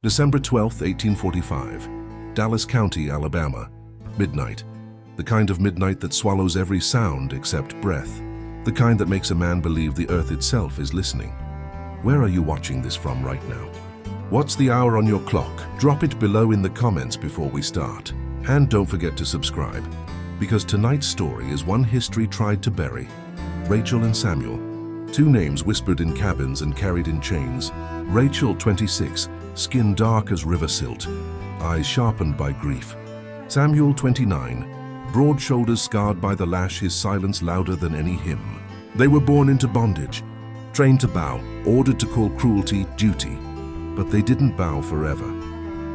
December 12, 1845, Dallas County, Alabama. Midnight. The kind of midnight that swallows every sound except breath. The kind that makes a man believe the earth itself is listening. Where are you watching this from right now? What's the hour on your clock? Drop it below in the comments before we start. And don't forget to subscribe, because tonight's story is one history tried to bury. Rachel and Samuel. Two names whispered in cabins and carried in chains. Rachel, 26, skin dark as river silt, eyes sharpened by grief. Samuel, 29, broad shoulders scarred by the lash, his silence louder than any hymn. They were born into bondage, trained to bow, ordered to call cruelty duty. But they didn't bow forever.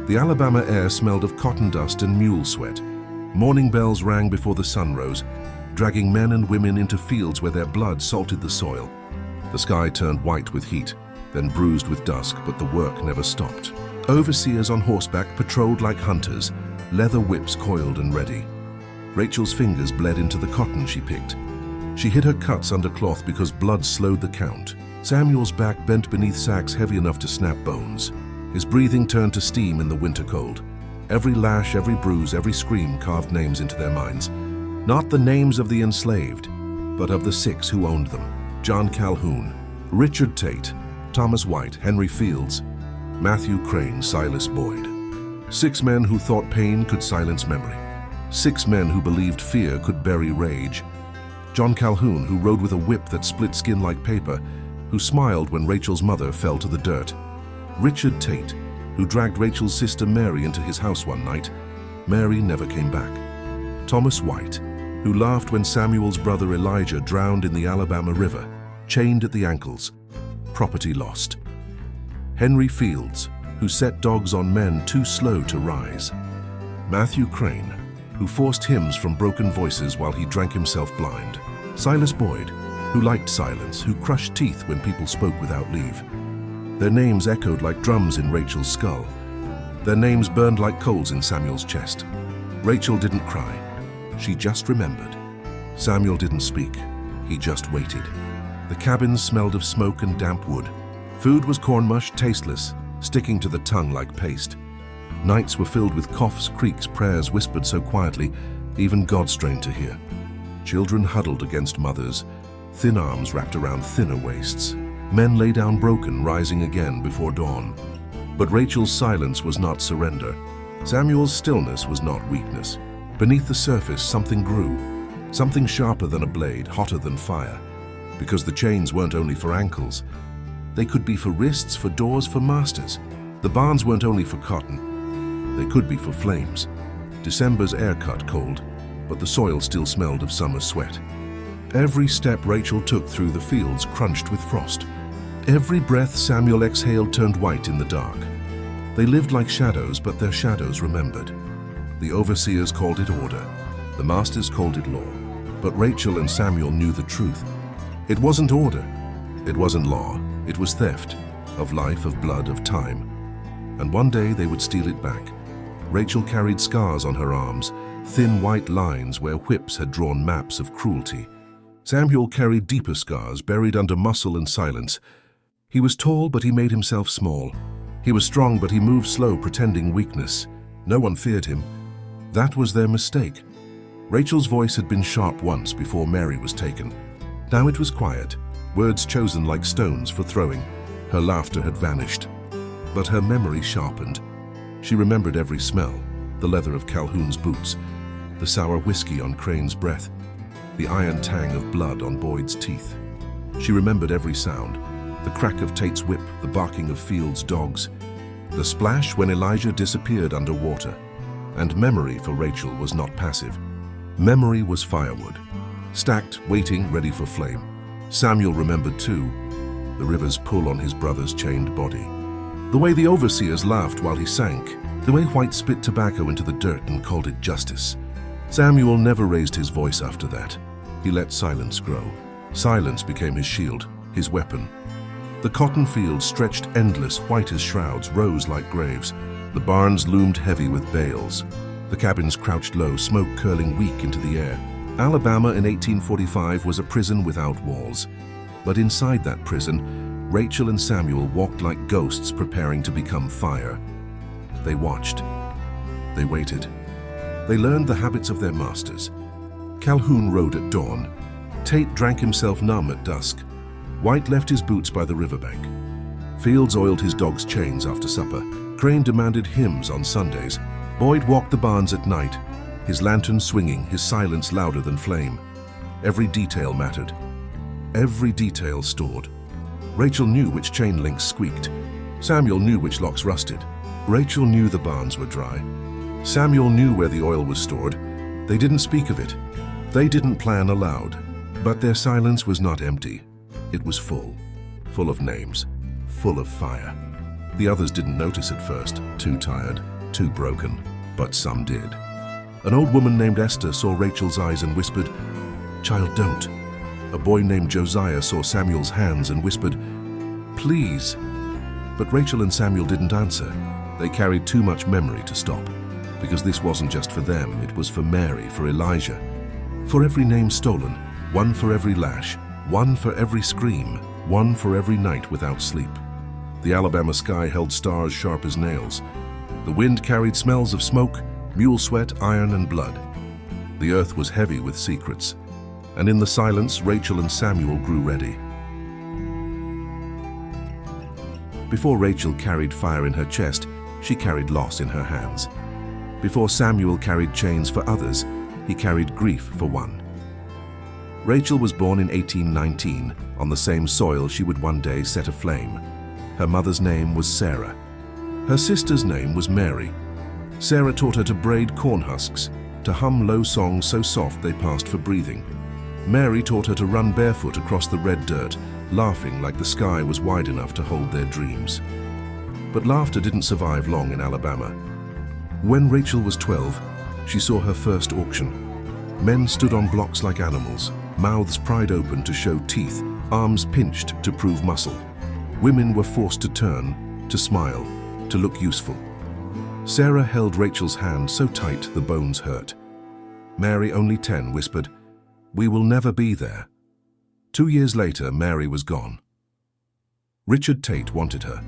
The Alabama air smelled of cotton dust and mule sweat. Morning bells rang before the sun rose, dragging men and women into fields where their blood salted the soil. The sky turned white with heat, then bruised with dusk, but the work never stopped. Overseers on horseback patrolled like hunters, leather whips coiled and ready. Rachel's fingers bled into the cotton she picked. She hid her cuts under cloth because blood slowed the count. Samuel's back bent beneath sacks heavy enough to snap bones. His breathing turned to steam in the winter cold. Every lash, every bruise, every scream carved names into their minds. Not the names of the enslaved, but of the 6 who owned them. John Calhoun, Richard Tate, Thomas White, Henry Fields, Matthew Crane, Silas Boyd. 6 men who thought pain could silence memory. 6 men who believed fear could bury rage. John Calhoun, who rode with a whip that split skin like paper, who smiled when Rachel's mother fell to the dirt. Richard Tate, who dragged Rachel's sister Mary into his house one night. Mary never came back. Thomas White, who laughed when Samuel's brother Elijah drowned in the Alabama River, chained at the ankles. Property lost. Henry Fields, who set dogs on men too slow to rise. Matthew Crane, who forced hymns from broken voices while he drank himself blind. Silas Boyd, who liked silence, who crushed teeth when people spoke without leave. Their names echoed like drums in Rachel's skull. Their names burned like coals in Samuel's chest. Rachel didn't cry. She just remembered. Samuel didn't speak. He just waited. The cabins smelled of smoke and damp wood. Food was corn mush, tasteless, sticking to the tongue like paste. Nights were filled with coughs, creaks, prayers whispered so quietly, even God strained to hear. Children huddled against mothers, thin arms wrapped around thinner waists. Men lay down broken, rising again before dawn. But Rachel's silence was not surrender. Samuel's stillness was not weakness. Beneath the surface, something grew, something sharper than a blade, hotter than fire. Because the chains weren't only for ankles. They could be for wrists, for doors, for masters. The barns weren't only for cotton. They could be for flames. December's air cut cold, but the soil still smelled of summer sweat. Every step Rachel took through the fields crunched with frost. Every breath Samuel exhaled turned white in the dark. They lived like shadows, but their shadows remembered. The overseers called it order. The masters called it law. But Rachel and Samuel knew the truth. It wasn't order. It wasn't law. It was theft, of life, of blood, of time. And one day they would steal it back. Rachel carried scars on her arms, thin white lines where whips had drawn maps of cruelty. Samuel carried deeper scars buried under muscle and silence. He was tall, but he made himself small. He was strong, but he moved slow, pretending weakness. No one feared him. That was their mistake. Rachel's voice had been sharp once before Mary was taken. Now it was quiet, words chosen like stones for throwing. Her laughter had vanished, but her memory sharpened. She remembered every smell, the leather of Calhoun's boots, the sour whiskey on Crane's breath, the iron tang of blood on Boyd's teeth. She remembered every sound, the crack of Tate's whip, the barking of Fields' dogs, the splash when Elijah disappeared underwater. And memory for Rachel was not passive. Memory was firewood, stacked, waiting, ready for flame. Samuel remembered too, the river's pull on his brother's chained body. The way the overseers laughed while he sank, the way White spit tobacco into the dirt and called it justice. Samuel never raised his voice after that. He let silence grow. Silence became his shield, his weapon. The cotton fields stretched endless, white as shrouds, rose like graves. The barns loomed heavy with bales. The cabins crouched low, smoke curling weak into the air. Alabama in 1845 was a prison without walls. But inside that prison, Rachel and Samuel walked like ghosts preparing to become fire. They watched. They waited. They learned the habits of their masters. Calhoun rode at dawn. Tate drank himself numb at dusk. White left his boots by the riverbank. Fields oiled his dog's chains after supper. Crane demanded hymns on Sundays. Boyd walked the barns at night, his lantern swinging, his silence louder than flame. Every detail mattered. Every detail stored. Rachel knew which chain links squeaked. Samuel knew which locks rusted. Rachel knew the barns were dry. Samuel knew where the oil was stored. They didn't speak of it. They didn't plan aloud. But their silence was not empty. It was full. Full of names. Full of fire. The others didn't notice at first. Too tired. Too broken. But some did. An old woman named Esther saw Rachel's eyes and whispered, "Child, don't." A boy named Josiah saw Samuel's hands and whispered, "Please." But Rachel and Samuel didn't answer. They carried too much memory to stop. Because this wasn't just for them, it was for Mary, for Elijah. For every name stolen, one for every lash, one for every scream, one for every night without sleep. The Alabama sky held stars sharp as nails. The wind carried smells of smoke, mule sweat, iron, and blood. The earth was heavy with secrets. And in the silence, Rachel and Samuel grew ready. Before Rachel carried fire in her chest, she carried loss in her hands. Before Samuel carried chains for others, he carried grief for one. Rachel was born in 1819, on the same soil she would one day set aflame. Her mother's name was Sarah. Her sister's name was Mary. Sarah taught her to braid corn husks, to hum low songs so soft they passed for breathing. Mary taught her to run barefoot across the red dirt, laughing like the sky was wide enough to hold their dreams. But laughter didn't survive long in Alabama. When Rachel was 12, she saw her first auction. Men stood on blocks like animals, mouths pried open to show teeth, arms pinched to prove muscle. Women were forced to turn, to smile, to look useful. Sarah held Rachel's hand so tight the bones hurt. Mary, only 10, whispered, "We will never be there." 2 years later, Mary was gone. Richard Tate wanted her.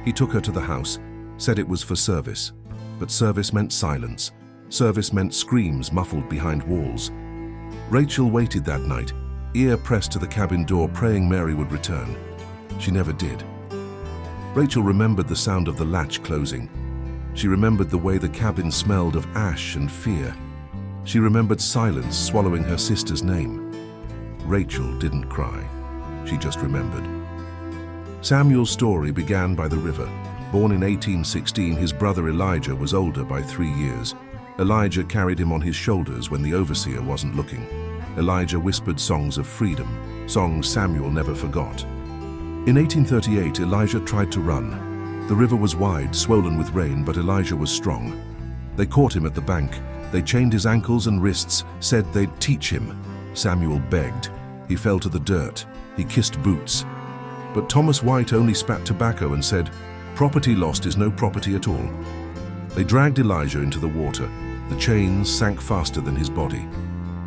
He took her to the house, said it was for service. But service meant silence. Service meant screams muffled behind walls. Rachel waited that night, ear pressed to the cabin door, praying Mary would return. She never did. Rachel remembered the sound of the latch closing. She remembered the way the cabin smelled of ash and fear. She remembered silence swallowing her sister's name. Rachel didn't cry. She just remembered. Samuel's story began by the river. Born in 1816, his brother Elijah was older by 3 years. Elijah carried him on his shoulders when the overseer wasn't looking. Elijah whispered songs of freedom, songs Samuel never forgot. In 1838, Elijah tried to run. The river was wide, swollen with rain, but Elijah was strong. They caught him at the bank. They chained his ankles and wrists, said they'd teach him. Samuel begged. He fell to the dirt. He kissed boots. But Thomas White only spat tobacco and said, "Property lost is no property at all." They dragged Elijah into the water. The chains sank faster than his body.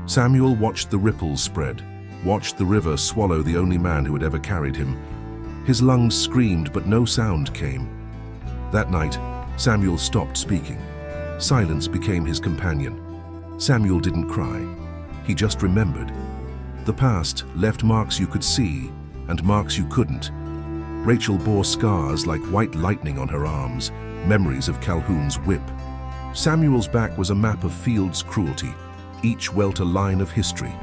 Samuel watched the ripples spread, watched the river swallow the only man who had ever carried him. His lungs screamed, but no sound came. That night, Samuel stopped speaking. Silence became his companion. Samuel didn't cry. He just remembered. The past left marks you could see and marks you couldn't. Rachel bore scars like white lightning on her arms, memories of Calhoun's whip. Samuel's back was a map of Field's cruelty. Each welt a line of history.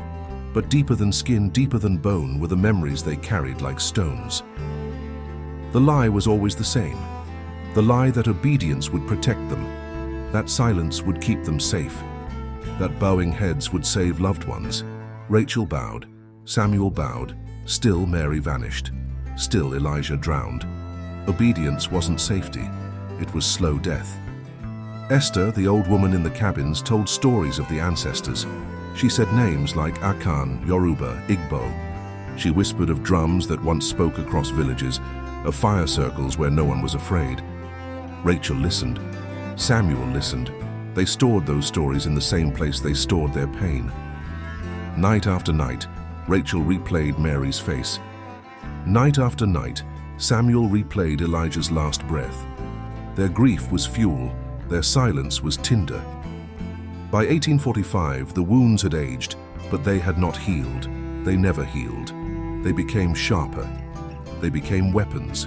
But deeper than skin, deeper than bone were the memories they carried like stones. The lie was always the same. The lie that obedience would protect them, that silence would keep them safe, that bowing heads would save loved ones. Rachel bowed, Samuel bowed, still Mary vanished. Still Elijah drowned. Obedience wasn't safety, it was slow death. Esther, the old woman in the cabins, told stories of the ancestors. She said names like Akan, Yoruba, Igbo. She whispered of drums that once spoke across villages, of fire circles where no one was afraid. Rachel listened. Samuel listened. They stored those stories in the same place they stored their pain. Night after night, Rachel replayed Mary's face. Night after night, Samuel replayed Elijah's last breath. Their grief was fuel, their silence was tinder. By 1845, the wounds had aged, but they had not healed. They never healed. They became sharper. They became weapons.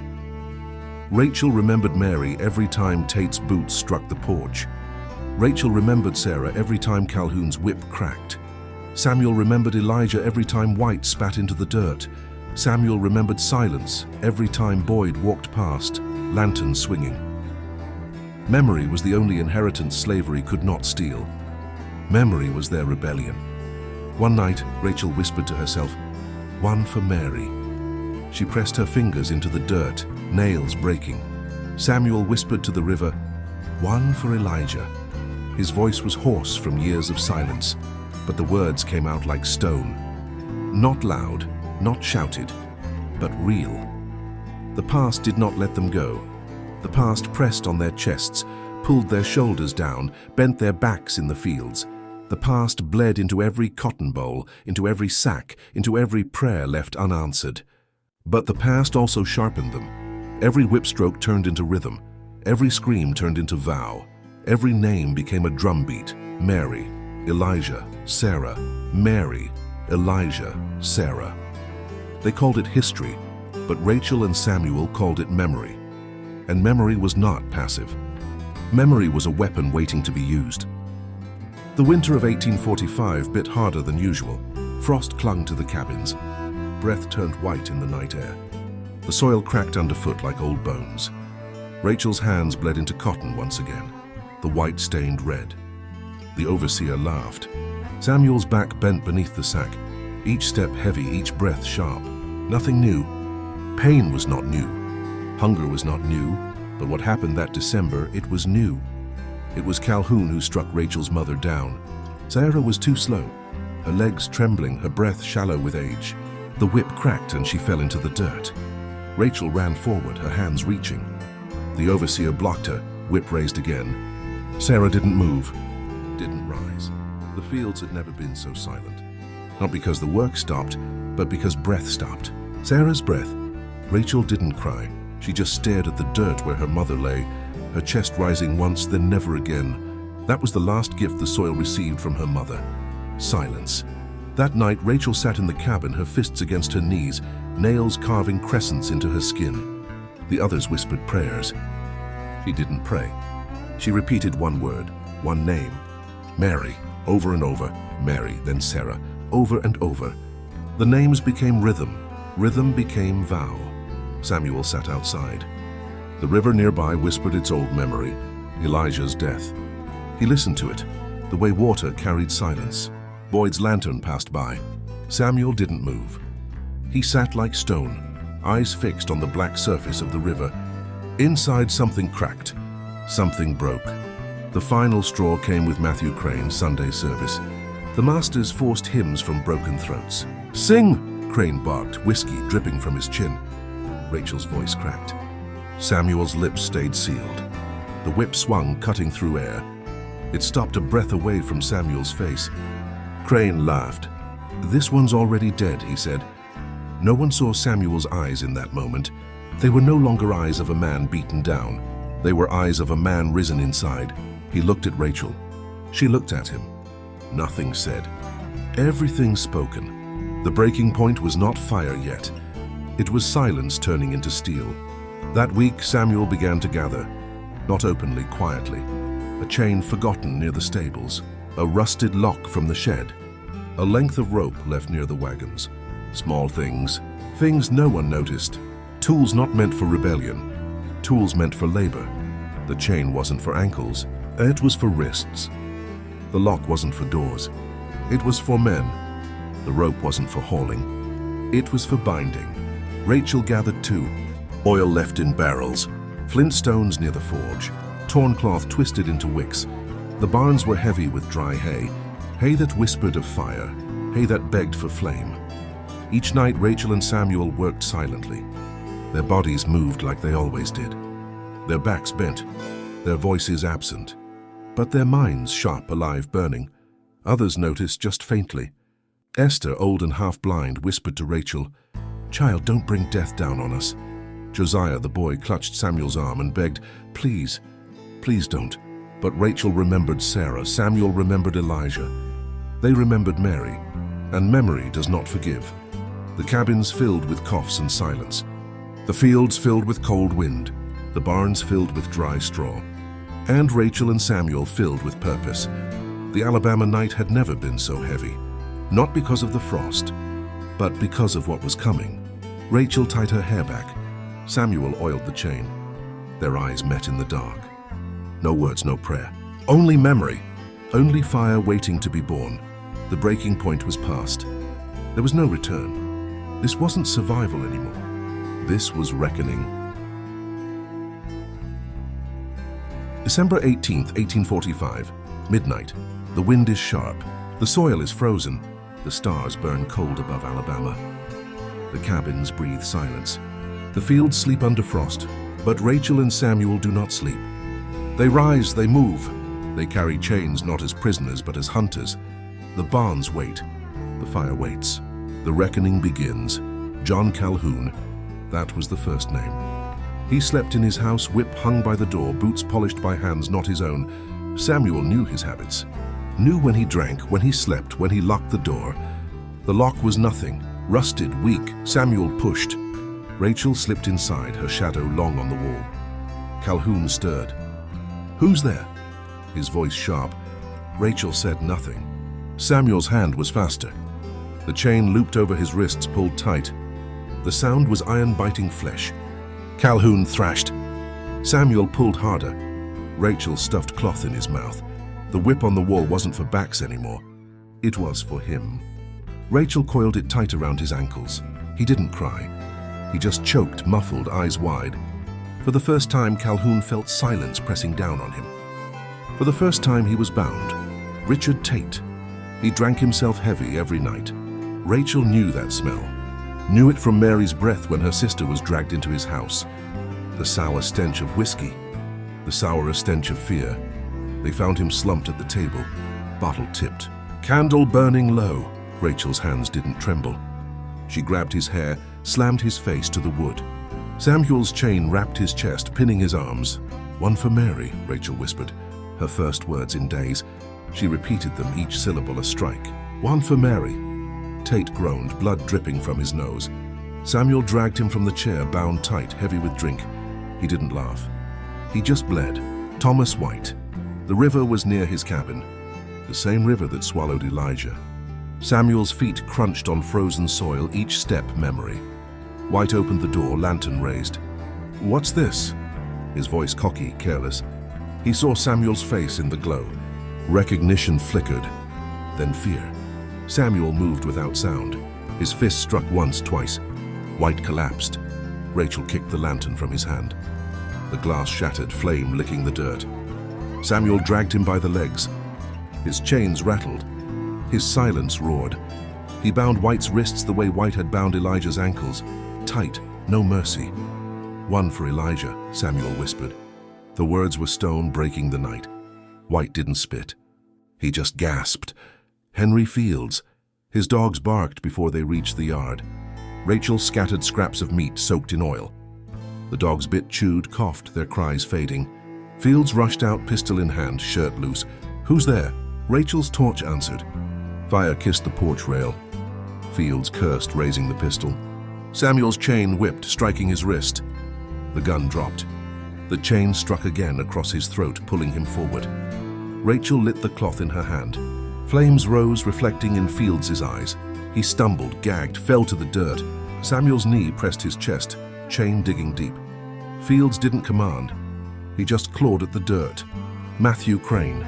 Rachel remembered Mary every time Tate's boots struck the porch. Rachel remembered Sarah every time Calhoun's whip cracked. Samuel remembered Elijah every time White spat into the dirt. Samuel remembered silence every time Boyd walked past, lantern swinging. Memory was the only inheritance slavery could not steal. Memory was their rebellion. One night, Rachel whispered to herself, "One for Mary." She pressed her fingers into the dirt, nails breaking. Samuel whispered to the river, "One for Elijah." His voice was hoarse from years of silence, but the words came out like stone. Not loud, not shouted, but real. The past did not let them go. The past pressed on their chests, pulled their shoulders down, bent their backs in the fields. The past bled into every cotton boll, into every sack, into every prayer left unanswered. But the past also sharpened them. Every whip stroke turned into rhythm. Every scream turned into vow. Every name became a drumbeat. Mary, Elijah, Sarah. Mary, Elijah, Sarah. They called it history, but Rachel and Samuel called it memory. And memory was not passive. Memory was a weapon waiting to be used. The winter of 1845 bit harder than usual. Frost clung to the cabins. Breath turned white in the night air. The soil cracked underfoot like old bones. Rachel's hands bled into cotton once again, the white stained red. The overseer laughed. Samuel's back bent beneath the sack, each step heavy, each breath sharp. Nothing new. Pain was not new. Hunger was not new, but what happened that December, it was new. It was Calhoun who struck Rachel's mother down. Sarah was too slow, her legs trembling, her breath shallow with age. The whip cracked and she fell into the dirt. Rachel ran forward, her hands reaching. The overseer blocked her, whip raised again. Sarah didn't move, didn't rise. The fields had never been so silent. Not because the work stopped, but because breath stopped. Sarah's breath. Rachel didn't cry. She just stared at the dirt where her mother lay, her chest rising once, then never again. That was the last gift the soil received from her mother. Silence. That night, Rachel sat in the cabin, her fists against her knees, nails carving crescents into her skin. The others whispered prayers. She didn't pray. She repeated one word, one name. Mary, over and over. Mary, then Sarah, over and over. The names became rhythm. Rhythm became vow. Samuel sat outside. The river nearby whispered its old memory, Elijah's death. He listened to it, the way water carried silence. Boyd's lantern passed by. Samuel didn't move. He sat like stone, eyes fixed on the black surface of the river. Inside, something cracked. Something broke. The final straw came with Matthew Crane's Sunday service. The masters forced hymns from broken throats. "Sing!" Crane barked, whiskey dripping from his chin. Rachel's voice cracked. Samuel's lips stayed sealed. The whip swung, cutting through air. It stopped a breath away from Samuel's face. Crane laughed. "This one's already dead," he said. No one saw Samuel's eyes in that moment. They were no longer eyes of a man beaten down. They were eyes of a man risen inside. He looked at Rachel. She looked at him. Nothing said. Everything spoken. The breaking point was not fire yet. It was silence turning into steel. That week, Samuel began to gather, not openly, quietly. A chain forgotten near the stables, a rusted lock from the shed, a length of rope left near the wagons. Small things, things no one noticed. Tools not meant for rebellion, tools meant for labor. The chain wasn't for ankles, it was for wrists. The lock wasn't for doors, it was for men. The rope wasn't for hauling, it was for binding. Rachel gathered too. Oil left in barrels, flint stones near the forge, torn cloth twisted into wicks. The barns were heavy with dry hay, hay that whispered of fire, hay that begged for flame. Each night Rachel and Samuel worked silently. Their bodies moved like they always did. Their backs bent, their voices absent, but their minds sharp, alive, burning. Others noticed just faintly. Esther, old and half blind, whispered to Rachel, "Child, don't bring death down on us. Josiah, the boy, clutched Samuel's arm and begged, "Please, please don't." But Rachel remembered Sarah, Samuel remembered Elijah. They remembered Mary, and memory does not forgive. The cabins filled with coughs and silence. The fields filled with cold wind. The barns filled with dry straw. And Rachel and Samuel filled with purpose. The Alabama night had never been so heavy. Not because of the frost, but because of what was coming. Rachel tied her hair back. Samuel oiled the chain. Their eyes met in the dark. No words, no prayer. Only memory. Only fire waiting to be born. The breaking point was past. There was no return. This wasn't survival anymore. This was reckoning. December 18th, 1845. Midnight. The wind is sharp. The soil is frozen. The stars burn cold above Alabama. The cabins breathe silence. The fields sleep under frost. But Rachel and Samuel do not sleep. They rise, they move. They carry chains not as prisoners but as hunters. The barns wait. The fire waits. The reckoning begins. John Calhoun. That was the first name. He slept in his house, whip hung by the door, boots polished by hands not his own. Samuel knew his habits. Knew when he drank, when he slept, when he locked the door. The lock was nothing. Rusted, weak. Samuel pushed. Rachel slipped inside, her shadow long on the wall. Calhoun stirred. "Who's there?" His voice sharp. Rachel said nothing. Samuel's hand was faster. The chain looped over his wrists, pulled tight. The sound was iron-biting flesh. Calhoun thrashed. Samuel pulled harder. Rachel stuffed cloth in his mouth. The whip on the wall wasn't for backs anymore. It was for him. Rachel coiled it tight around his ankles. He didn't cry. He just choked, muffled, eyes wide. For the first time, Calhoun felt silence pressing down on him. For the first time, he was bound. Richard Tate. He drank himself heavy every night. Rachel knew that smell. Knew it from Mary's breath when her sister was dragged into his house. The sour stench of whiskey. The sourer stench of fear. They found him slumped at the table, bottle tipped. Candle burning low. Rachel's hands didn't tremble. She grabbed his hair, slammed his face to the wood. Samuel's chain wrapped his chest, pinning his arms. "One for Mary," Rachel whispered, her first words in days. She repeated them, each syllable a strike. "One for Mary." Tate groaned, blood dripping from his nose. Samuel dragged him from the chair, bound tight, heavy with drink. He didn't laugh. He just bled. Thomas White. The river was near his cabin, the same river that swallowed Elijah. Samuel's feet crunched on frozen soil, each step memory. White opened the door, lantern raised. "What's this?" His voice cocky, careless. He saw Samuel's face in the glow. Recognition flickered, then fear. Samuel moved without sound. His fist struck once, twice. White collapsed. Rachel kicked the lantern from his hand. The glass shattered, flame licking the dirt. Samuel dragged him by the legs. His chains rattled. His silence roared. He bound White's wrists the way White had bound Elijah's ankles. Tight, no mercy. "One for Elijah," Samuel whispered. The words were stone breaking the night. White didn't spit. He just gasped. Henry Fields. His dogs barked before they reached the yard. Rachel scattered scraps of meat soaked in oil. The dogs bit, chewed, coughed, their cries fading. Fields rushed out, pistol in hand, shirt loose. "Who's there?" Rachel's torch answered. Fire kissed the porch rail. Fields cursed, raising the pistol. Samuel's chain whipped, striking his wrist. The gun dropped. The chain struck again across his throat, pulling him forward. Rachel lit the cloth in her hand. Flames rose, reflecting in Fields' eyes. He stumbled, gagged, fell to the dirt. Samuel's knee pressed his chest, chain digging deep. Fields didn't command. He just clawed at the dirt. Matthew Crane.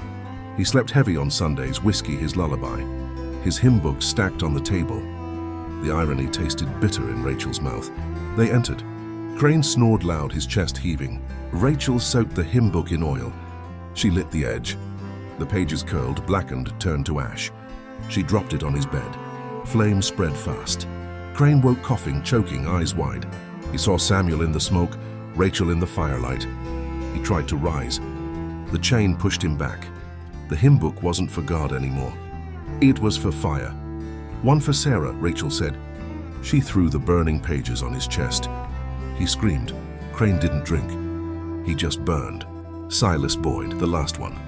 He slept heavy on Sundays, whiskey his lullaby. His hymn book stacked on the table. The irony tasted bitter in Rachel's mouth. They entered. Crane snored loud, his chest heaving. Rachel soaked the hymn book in oil. She lit the edge. The pages curled, blackened, turned to ash. She dropped it on his bed. Flame spread fast. Crane woke coughing, choking, eyes wide. He saw Samuel in the smoke, Rachel in the firelight. He tried to rise. The chain pushed him back. The hymn book wasn't for God anymore. It was for fire. "One for Sarah," Rachel said. She threw the burning pages on his chest. He screamed. Crane didn't drink. He just burned. Silas Boyd, the last one.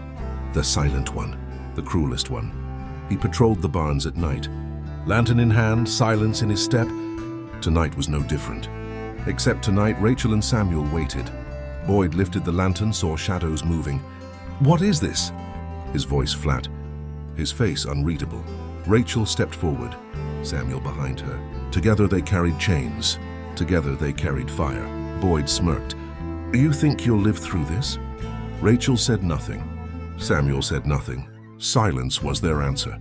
The silent one. The cruelest one. He patrolled the barns at night. Lantern in hand, silence in his step. Tonight was no different. Except tonight, Rachel and Samuel waited. Boyd lifted the lantern, saw shadows moving. "What is this?" His voice flat, his face unreadable. Rachel stepped forward, Samuel behind her. Together they carried chains. Together they carried fire. Boyd smirked. "You think you'll live through this?" Rachel said nothing. Samuel said nothing. Silence was their answer.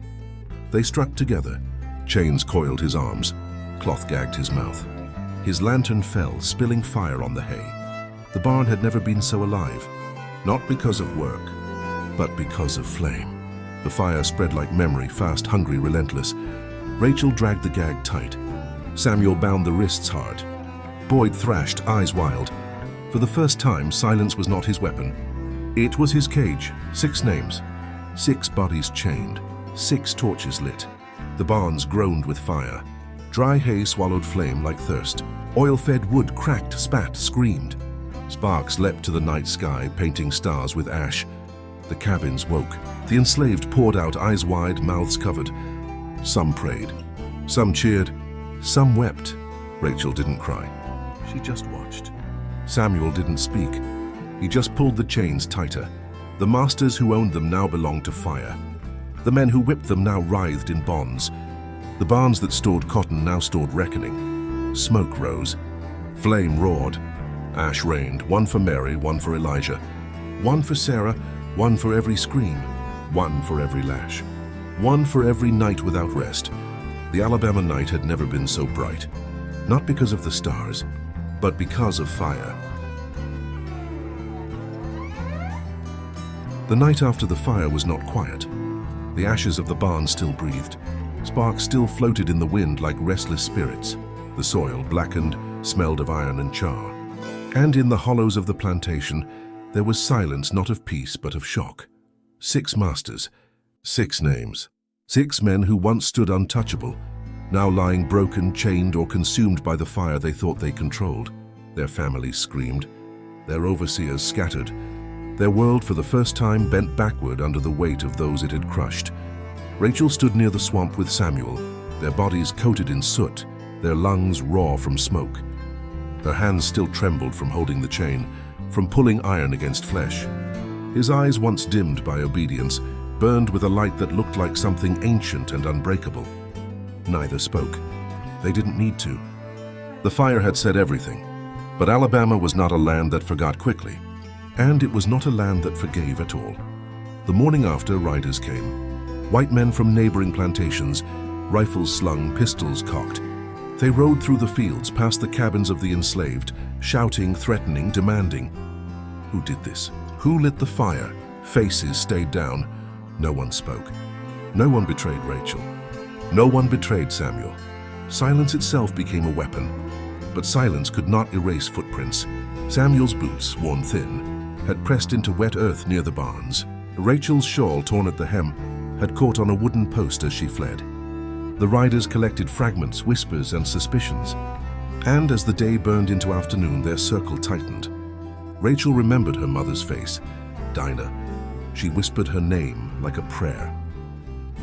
They struck together. Chains coiled his arms. Cloth gagged his mouth. His lantern fell, spilling fire on the hay. The barn had never been so alive. Not because of work, but because of flame. The fire spread like memory, fast, hungry, relentless. Rachel dragged the gag tight. Samuel bound the wrists hard. Boyd thrashed, eyes wild. For the first time, silence was not his weapon. It was his cage. 6 names. 6 bodies chained. 6 torches lit. The barns groaned with fire. Dry hay swallowed flame like thirst. Oil-fed wood cracked, spat, screamed. Sparks leapt to the night sky, painting stars with ash. The cabins woke. The enslaved poured out, eyes wide, mouths covered. Some prayed. Some cheered. Some wept. Rachel didn't cry. She just watched. Samuel didn't speak. He just pulled the chains tighter. The masters who owned them now belonged to fire. The men who whipped them now writhed in bonds. The barns that stored cotton now stored reckoning. Smoke rose. Flame roared. Ash rained, one for Mary, one for Elijah. One for Sarah, one for every scream. One for every lash. One for every night without rest. The Alabama night had never been so bright. Not because of the stars, but because of fire. The night after the fire was not quiet. The ashes of the barn still breathed. Sparks still floated in the wind like restless spirits. The soil, blackened, smelled of iron and char. And in the hollows of the plantation, there was silence not of peace but of shock. 6 masters, 6 names. 6 men who once stood untouchable, now lying broken, chained, or consumed by the fire they thought they controlled. Their families screamed. Their overseers scattered. Their world, for the first time, bent backward under the weight of those it had crushed. Rachel stood near the swamp with Samuel, their bodies coated in soot, their lungs raw from smoke. Her hands still trembled from holding the chain, from pulling iron against flesh. His eyes, once dimmed by obedience, burned with a light that looked like something ancient and unbreakable. Neither spoke. They didn't need to. The fire had said everything. But Alabama was not a land that forgot quickly. And it was not a land that forgave at all. The morning after, riders came. White men from neighboring plantations, rifles slung, pistols cocked. They rode through the fields, past the cabins of the enslaved, shouting, threatening, demanding. Who did this? Who lit the fire? Faces stayed down. No one spoke. No one betrayed Rachel. No one betrayed Samuel. Silence itself became a weapon. But silence could not erase footprints. Samuel's boots, worn thin, had pressed into wet earth near the barns. Rachel's shawl, torn at the hem, had caught on a wooden post as she fled. The riders collected fragments, whispers, and suspicions. And as the day burned into afternoon, their circle tightened. Rachel remembered her mother's face, Dinah. She whispered her name like a prayer.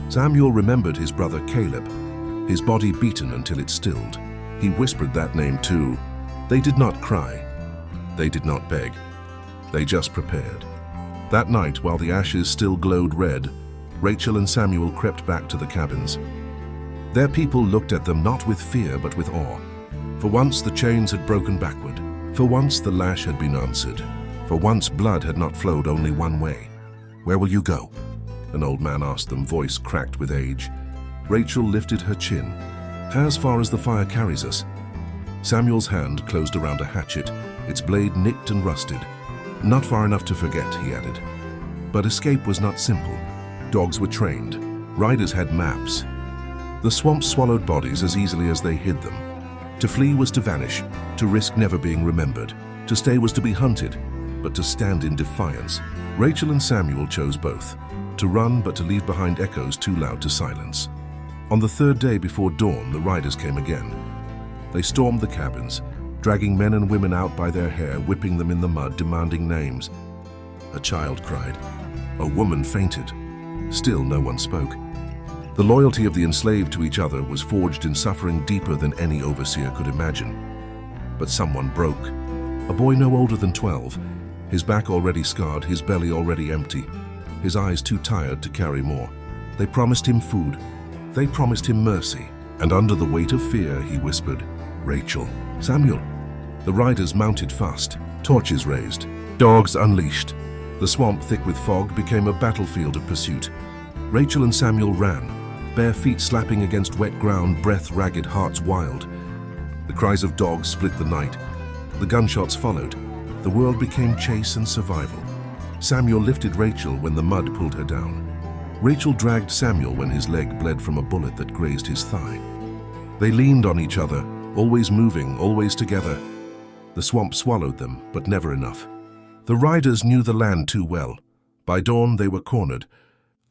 Samuel remembered his brother Caleb, his body beaten until it stilled. He whispered that name too. They did not cry. They did not beg. They just prepared. That night, while the ashes still glowed red, Rachel and Samuel crept back to the cabins. Their people looked at them not with fear but with awe. For once the chains had broken backward. For once the lash had been answered. For once blood had not flowed only one way. "Where will you go?" an old man asked them, voice cracked with age. Rachel lifted her chin. "As far as the fire carries us." Samuel's hand closed around a hatchet, its blade nicked and rusted. "Not far enough to forget," he added. But escape was not simple. Dogs were trained. Riders had maps. The swamp swallowed bodies as easily as they hid them. To flee was to vanish, to risk never being remembered. To stay was to be hunted, but to stand in defiance. Rachel and Samuel chose both. To run, but to leave behind echoes too loud to silence. On the 3rd day before dawn, the riders came again. They stormed the cabins, dragging men and women out by their hair, whipping them in the mud, demanding names. A child cried. A woman fainted. Still no one spoke. The loyalty of the enslaved to each other was forged in suffering deeper than any overseer could imagine. But someone broke. A boy no older than 12, his back already scarred, his belly already empty, his eyes too tired to carry more. They promised him food. They promised him mercy. And under the weight of fear, he whispered, "Rachel, Samuel." The riders mounted fast, torches raised, dogs unleashed. The swamp, thick with fog, became a battlefield of pursuit. Rachel and Samuel ran, bare feet slapping against wet ground, breath ragged, hearts wild. The cries of dogs split the night. The gunshots followed. The world became chase and survival. Samuel lifted Rachel when the mud pulled her down. Rachel dragged Samuel when his leg bled from a bullet that grazed his thigh. They leaned on each other, always moving, always together. The swamp swallowed them, but never enough. The riders knew the land too well. By dawn, they were cornered.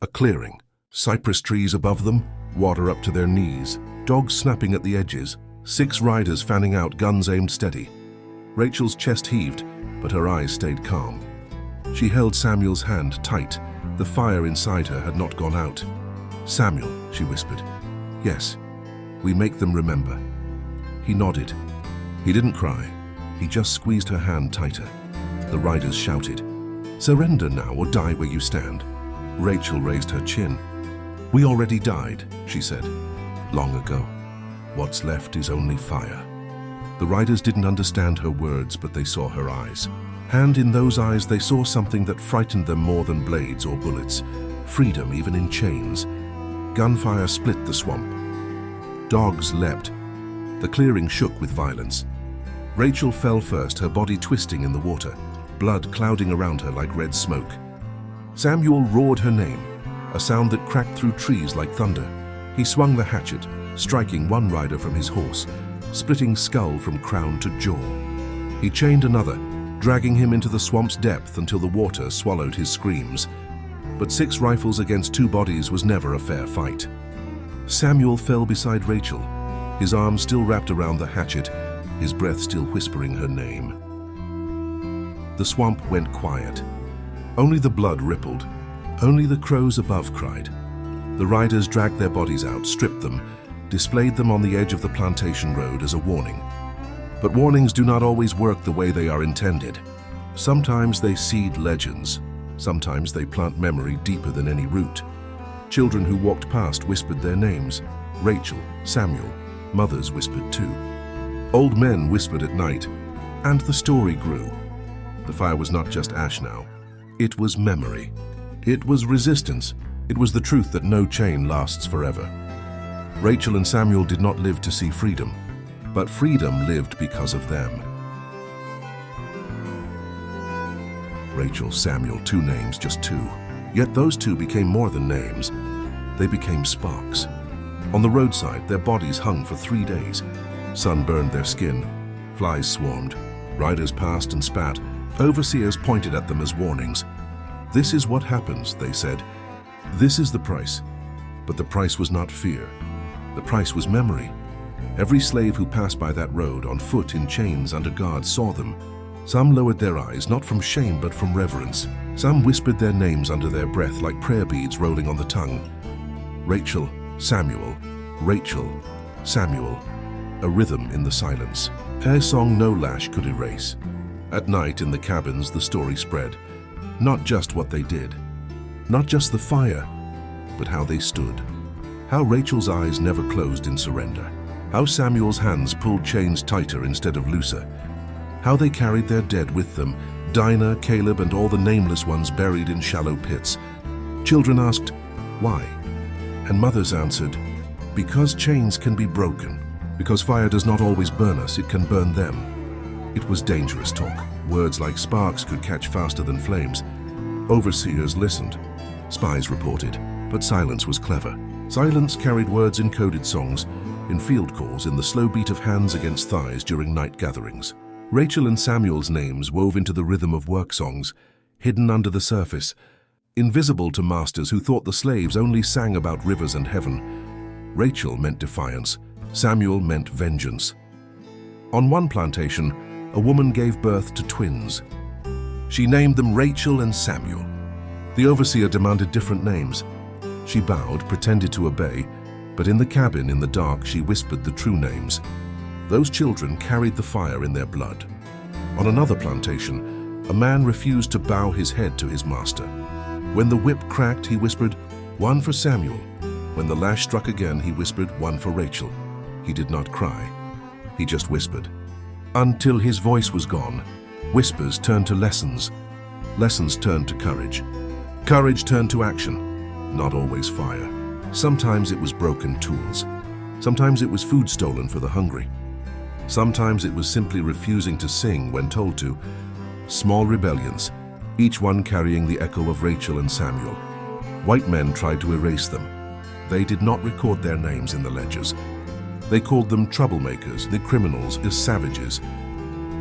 A clearing, cypress trees above them, water up to their knees, dogs snapping at the edges, 6 riders fanning out, guns aimed steady. Rachel's chest heaved, but her eyes stayed calm. She held Samuel's hand tight. The fire inside her had not gone out. "Samuel," she whispered. "Yes, we make them remember." He nodded. He didn't cry. He just squeezed her hand tighter. The riders shouted, "Surrender now or die where you stand." Rachel raised her chin. "We already died," she said. "Long ago. What's left is only fire." The riders didn't understand her words, but they saw her eyes. And in those eyes they saw something that frightened them more than blades or bullets. Freedom, even in chains. Gunfire split the swamp. Dogs leapt. The clearing shook with violence. Rachel fell first, her body twisting in the water, blood clouding around her like red smoke. Samuel roared her name, a sound that cracked through trees like thunder. He swung the hatchet, striking one rider from his horse, splitting skull from crown to jaw. He chained another, dragging him into the swamp's depth until the water swallowed his screams. But 6 rifles against 2 bodies was never a fair fight. Samuel fell beside Rachel, his arms still wrapped around the hatchet, his breath still whispering her name. The swamp went quiet. Only the blood rippled. Only the crows above cried. The riders dragged their bodies out, stripped them, displayed them on the edge of the plantation road as a warning. But warnings do not always work the way they are intended. Sometimes they seed legends. Sometimes they plant memory deeper than any root. Children who walked past whispered their names. Rachel, Samuel. Mothers whispered too. Old men whispered at night. And the story grew. The fire was not just ash now. It was memory. It was resistance. It was the truth that no chain lasts forever. Rachel and Samuel did not live to see freedom, but freedom lived because of them. Rachel, Samuel, 2 names, just 2. Yet those 2 became more than names. They became sparks. On the roadside, their bodies hung for 3 days. Sun burned their skin. Flies swarmed. Riders passed and spat. Overseers pointed at them as warnings. "This is what happens," they said. "This is the price." But the price was not fear. The price was memory. Every slave who passed by that road, on foot, in chains, under guard, saw them. Some lowered their eyes, not from shame but from reverence. Some whispered their names under their breath like prayer beads rolling on the tongue. Rachel, Samuel, Rachel, Samuel. A rhythm in the silence. A song no lash could erase. At night in the cabins the story spread. Not just what they did. Not just the fire, but how they stood. How Rachel's eyes never closed in surrender. How Samuel's hands pulled chains tighter instead of looser. How they carried their dead with them, Dinah, Caleb, and all the nameless ones buried in shallow pits. Children asked, why? And mothers answered, because chains can be broken. Because fire does not always burn us, it can burn them. It was dangerous talk. Words like sparks could catch faster than flames. Overseers listened. Spies reported, but silence was clever. Silence carried words in coded songs, in field calls, in the slow beat of hands against thighs during night gatherings. Rachel and Samuel's names wove into the rhythm of work songs, hidden under the surface, invisible to masters who thought the slaves only sang about rivers and heaven. Rachel meant defiance. Samuel meant vengeance. On one plantation, a woman gave birth to twins. She named them Rachel and Samuel. The overseer demanded different names. She bowed, pretended to obey, but in the cabin, in the dark, she whispered the true names. Those children carried the fire in their blood. On another plantation, a man refused to bow his head to his master. When the whip cracked, he whispered, "One for Samuel." When the lash struck again, he whispered, "One for Rachel." He did not cry. He just whispered. Until his voice was gone, whispers turned to lessons. Lessons turned to courage. Courage turned to action. Not always fire. Sometimes it was broken tools. Sometimes it was food stolen for the hungry. Sometimes it was simply refusing to sing when told to. Small rebellions, each one carrying the echo of Rachel and Samuel. White men tried to erase them. They did not record their names in the ledgers. They called them troublemakers, the criminals, the savages.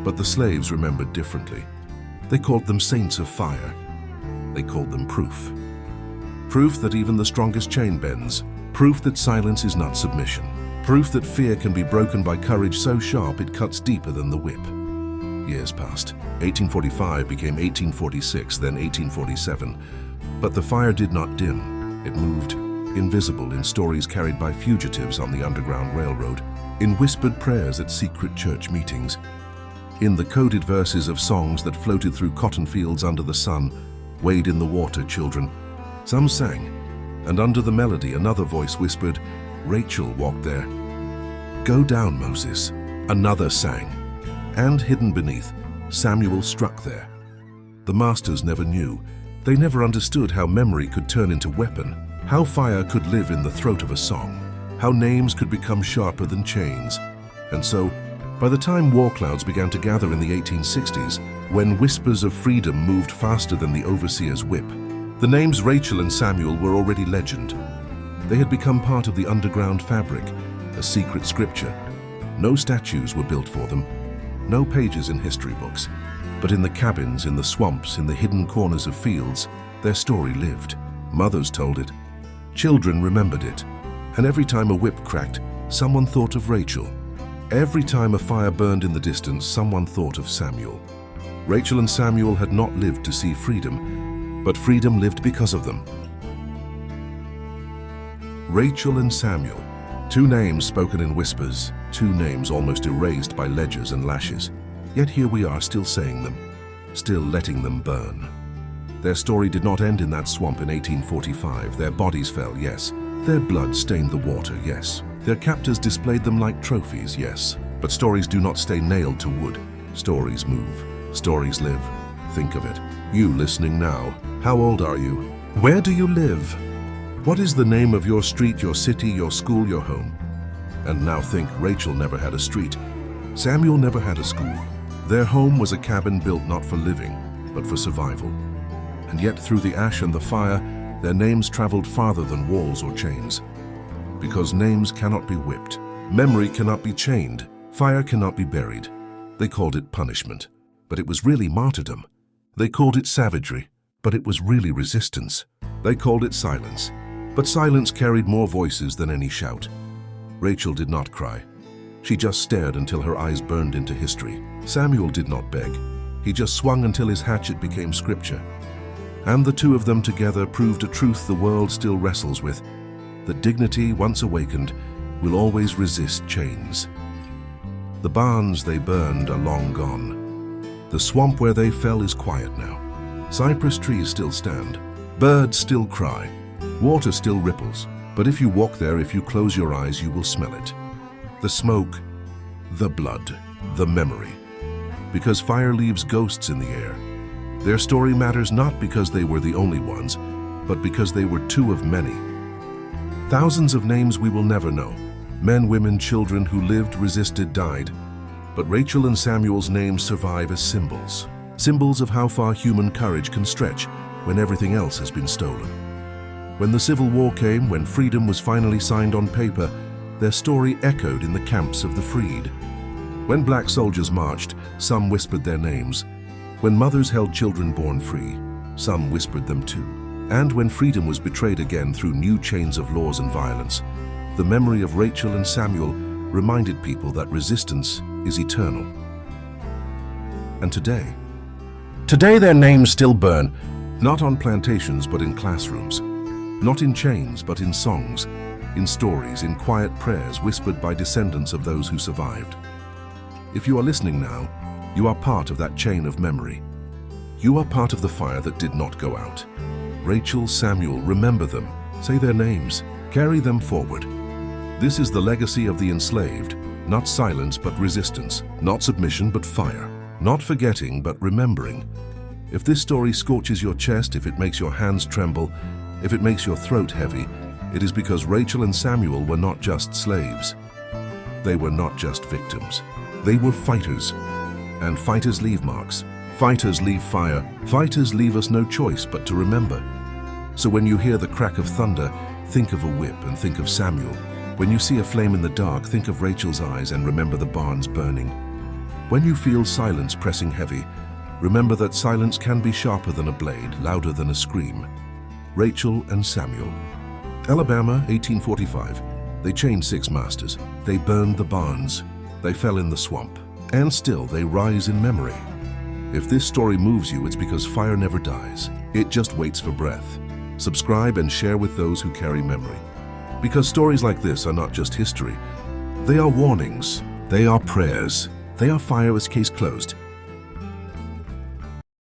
But the slaves remembered differently. They called them saints of fire. They called them proof. Proof that even the strongest chain bends. Proof that silence is not submission. Proof that fear can be broken by courage so sharp it cuts deeper than the whip. Years passed. 1845 became 1846, then 1847. But the fire did not dim. It moved, invisible in stories carried by fugitives on the Underground Railroad, in whispered prayers at secret church meetings, in the coded verses of songs that floated through cotton fields under the sun. Wade in the water, children. Some sang, and under the melody another voice whispered, "Rachel walked there." "Go down, Moses," another sang. And hidden beneath, Samuel struck there. The masters never knew. They never understood how memory could turn into weapon, how fire could live in the throat of a song, how names could become sharper than chains. And so, by the time war clouds began to gather in the 1860s, when whispers of freedom moved faster than the overseer's whip, the names Rachel and Samuel were already legend. They had become part of the underground fabric, a secret scripture. No statues were built for them, no pages in history books, but in the cabins, in the swamps, in the hidden corners of fields, their story lived. Mothers told it, children remembered it, and every time a whip cracked, someone thought of Rachel. Every time a fire burned in the distance, someone thought of Samuel. Rachel and Samuel had not lived to see freedom, but freedom lived because of them. Rachel and Samuel, two names spoken in whispers, two names almost erased by ledgers and lashes. Yet here we are still saying them, still letting them burn. Their story did not end in that swamp in 1845. Their bodies fell, yes. Their blood stained the water, yes. Their captors displayed them like trophies, yes. But stories do not stay nailed to wood. Stories move. Stories live. Think of it. You listening now. How old are you? Where do you live? What is the name of your street, your city, your school, your home? And now think, Rachel never had a street. Samuel never had a school. Their home was a cabin built not for living, but for survival. And yet through the ash and the fire, their names traveled farther than walls or chains. Because names cannot be whipped. Memory cannot be chained. Fire cannot be buried. They called it punishment, but it was really martyrdom. They called it savagery, but it was really resistance. They called it silence, but silence carried more voices than any shout. Rachel did not cry. She just stared until her eyes burned into history. Samuel did not beg. He just swung until his hatchet became scripture. And the two of them together proved a truth the world still wrestles with, that dignity, once awakened, will always resist chains. The barns they burned are long gone. The swamp where they fell is quiet now. Cypress trees still stand. Birds still cry. Water still ripples. But if you walk there, if you close your eyes, you will smell it. The smoke, the blood, the memory. Because fire leaves ghosts in the air. Their story matters not because they were the only ones, but because they were two of many. Thousands of names we will never know. Men, women, children who lived, resisted, died. But Rachel and Samuel's names survive as symbols. Symbols of how far human courage can stretch when everything else has been stolen. When the Civil War came, when freedom was finally signed on paper, their story echoed in the camps of the freed. When black soldiers marched, some whispered their names. When mothers held children born free, some whispered them too. And when freedom was betrayed again through new chains of laws and violence, the memory of Rachel and Samuel reminded people that resistance is eternal. And today their names still burn, not on plantations but in classrooms, not in chains but in songs, in stories, in quiet prayers whispered by descendants of those who survived. If you are listening now, you are part of that chain of memory. You are part of the fire that did not go out. Rachel, Samuel, remember them, say their names, carry them forward. This is the legacy of the enslaved, not silence but resistance, not submission but fire, not forgetting but remembering. If this story scorches your chest, if it makes your hands tremble, if it makes your throat heavy, it is because Rachel and Samuel were not just slaves. They were not just victims. They were fighters. And fighters leave marks. Fighters leave fire. Fighters leave us no choice but to remember. So when you hear the crack of thunder, think of a whip and think of Samuel. When you see a flame in the dark, think of Rachel's eyes and remember the barns burning. When you feel silence pressing heavy, remember that silence can be sharper than a blade, louder than a scream. Rachel and Samuel. Alabama, 1845. They chained 6 masters. They burned the barns. They fell in the swamp. And still they rise in memory. If this story moves you, it's because fire never dies. It just waits for breath. Subscribe and share with those who carry memory. Because stories like this are not just history. They are warnings. They are prayers. They are fire as case closed.